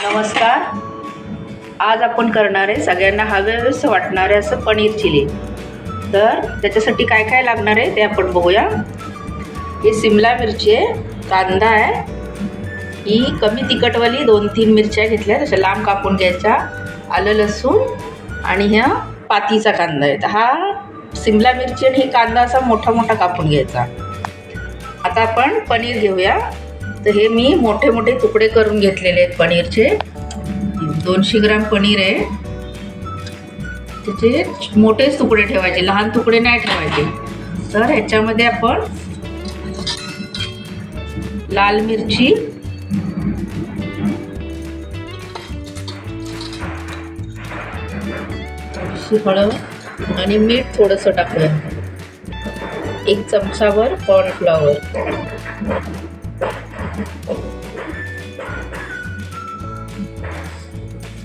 नमस्कार. आज आपण करणार आहे सगळ्यांना हवेसे वाटणारे असं पनीर चिली. तर त्याच्यासाठी काय काय लागणार आहे ते आपण बघूया. ही शिमला मिरची आहे, कांदा आहे, ही कमी तिखटवाली 2-3 मिरच्या घेतल्या तशा लांब कापून घ्यायच्या, आलं लसूण आणि ह्या पातीचा कांदा आहे. तर हा शिमला मिरची आणि ही कांदा असा मोठा मोठा कापून घ्यायचा. आता आपण पनीर घेऊया. तर हे मी मोठे मोठे तुकडे करून घेतलेले आहेत पनीरचे. 200 ग्राम पनीर आहे. त्याचे मोठेच तुकडे ठेवायचे, लहान तुकडे नाही ठेवायचे. तर ह्याच्यामध्ये आपण लाल मिरची, हळद आणि मीठ थोडंसं टाकूया. 1 चमचाभर कॉर्नफ्लॉवर,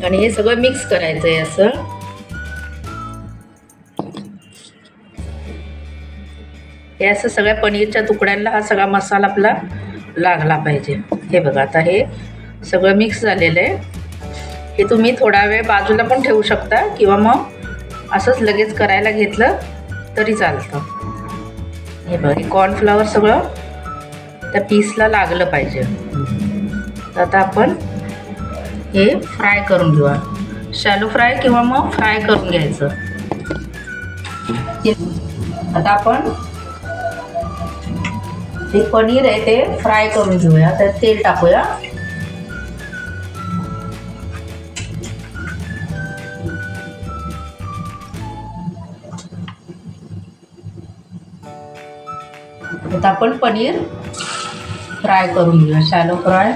आणि हे सगळं मिक्स करायचं आहे असं. हे असं सगळ्या पनीरच्या तुकड्यांना हा सगळा मसाला आपला लागला पाहिजे. हे बघा, आता हे सगळं मिक्स झालेलं आहे. हे तुम्ही थोडा वेळ बाजूला पण ठेवू शकता किंवा मग असंच लगेच करायला घेतलं तरी चालतं. हे बघा, हे कॉर्नफ्लॉवर सगळं त्या पीसला लागलं पाहिजे. तर आता आपण हे फ्राय करून घेऊया. शॅलो फ्राय किंवा मग फ्राय करून घ्यायचं. आता आपण हे पनीर आहे ते फ्राय करून घेऊया. तर तेल टाकूया. आता आपण पनीर फ्राय करून घेऊया, शॅलो फ्राय.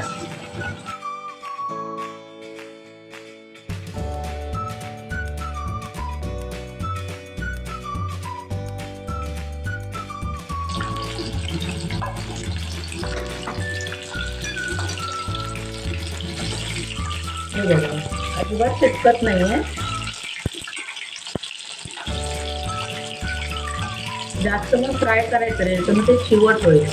अजिबात चिटकत नाहीये. जास्त मग फ्राय करायचं नाही तर मग ते चिवट होईल.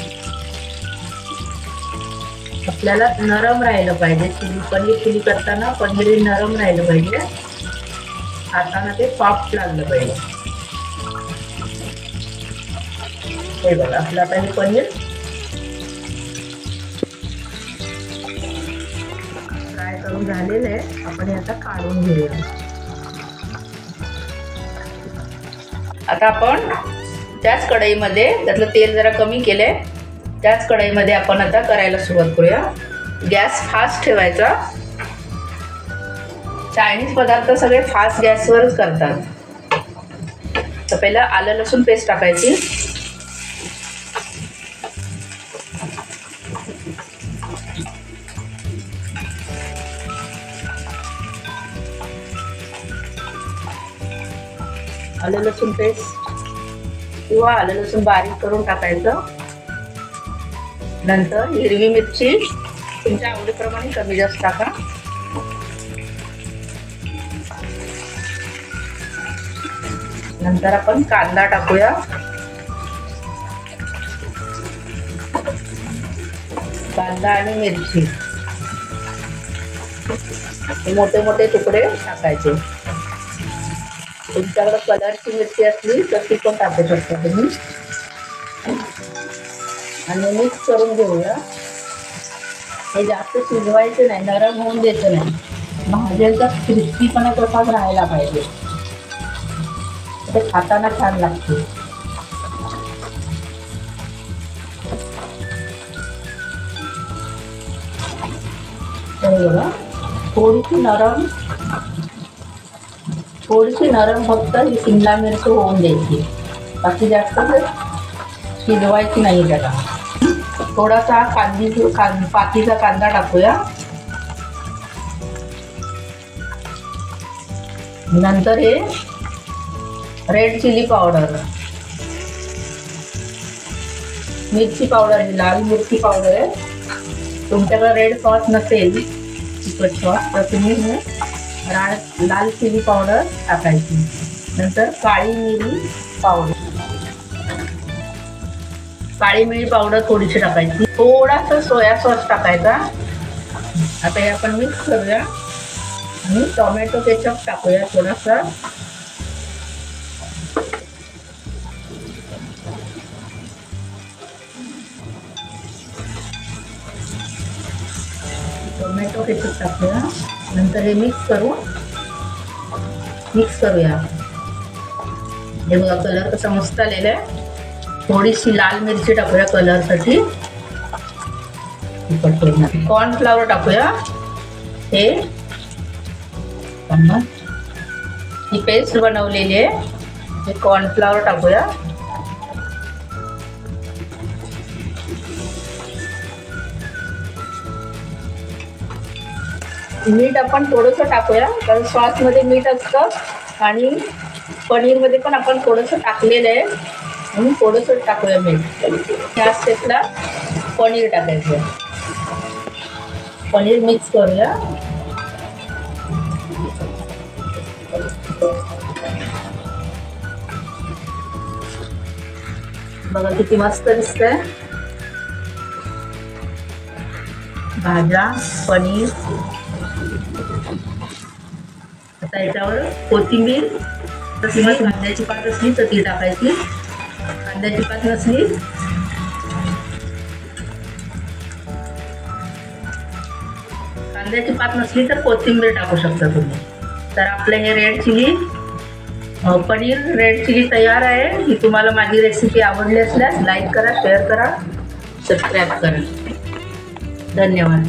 आपल्याला नरम राहिलं पाहिजे. पनीर चिली करताना पनीर नरम राहिलं पाहिजे. खाताना ते सॉफ्ट लागलं पाहिजे. हे बघा, आपलं आता हे पनीर फ्राय करून झालेलं आहे. आपण हे आता काढून घेऊया. आता आपण त्याच कढईमध्ये, त्यातलं तेल जरा कमी केलंय, त्याच कढईमध्ये आपण आता करायला सुरुवात करूया. गॅस फास्ट ठेवायचा. चायनीज पदार्थ सगळे फास्ट गॅसवरच करतात. तर पहिलं आलं लसूण पेस्ट टाकायची. आलं लसूण पेस्ट किंवा आलं लसूण बारीक करून टाकायचं. नंतर हिरवी मिरची तुमच्या आवडीप्रमाणे कमी जास्त टाका. नंतर आपण कांदा टाकूया. कांदा आणि मिरची हे मोठे मोठे तुकडे टाकायचे. तुमच्याकडे कलरची मिरची असली तर ती पण टाकू शकता तुम्ही. आणि मिक्स करून घेऊया. हे जास्त शिजवायचे नाही, नरम होऊन द्यायचं नाही. भाज्यांचा क्रिस्पीपणा तसाच राहायला पाहिजे. ते खाताना छान लागते. बघा, थोडीशी नरम फक्त ही शिमला मिरची होऊन द्यायची. बाकी जास्त शिजवायची नाही. त्याला थोडासा पातीचा कांदा टाकूया. नंतर हे रेड चिली पावडर, मिरची पावडर, लाल मिरची पावडर आहे. तुमच्याकडे रेड सॉस नसेल, तिखट सॉस, तर तुम्ही हे लाल चिली पावडर टाकायची. नंतर काळी मिरी पावडर, काळी मिरी पावडर थोडीशी टाकायची. थोडासा सोया सॉस टाकायचा. आता हे आपण मिक्स करूया आणि टोमॅटो केचप टाकूया थोडासा. टोमॅटो केचप टाकूया. नंतर हे मिक्स करूया. हे बघा कलर कसा मस्त आलेला आहे. थोडीशी लाल मिरची टाकूया कलरसाठी. कॉर्नफ्लॉवर टाकूया. हे ही पेस्ट बनवलेली आहे. हे कॉर्नफ्लॉवर टाकूया. मीठ आपण थोडंसं टाकूया कारण सॉसमध्ये मीठ असतं आणि पनीरमध्ये पण आपण थोडंसं टाकलेलं आहे म्हणून थोडंसं टाकूया मीठ. ह्या स्टेपला पनीर टाकायचं. पनीर मिक्स करूया. बघा किती मस्त दिसतंय. भाज्या, पनीर. आता याच्यावर कोथिंबीर. किंवा कांद्याची पात असली तर ती टाकायची. कांद्याची पात नसली तर कोथिंबीर टाकू शकता तुम्ही. तर आपलं हे red chilli paneer red chilli तयार आहे. ही तुम्हाला माझी रेसिपी आवडली असल्यास लाईक करा, शेअर करा, सबस्क्राईब करा. धन्यवाद.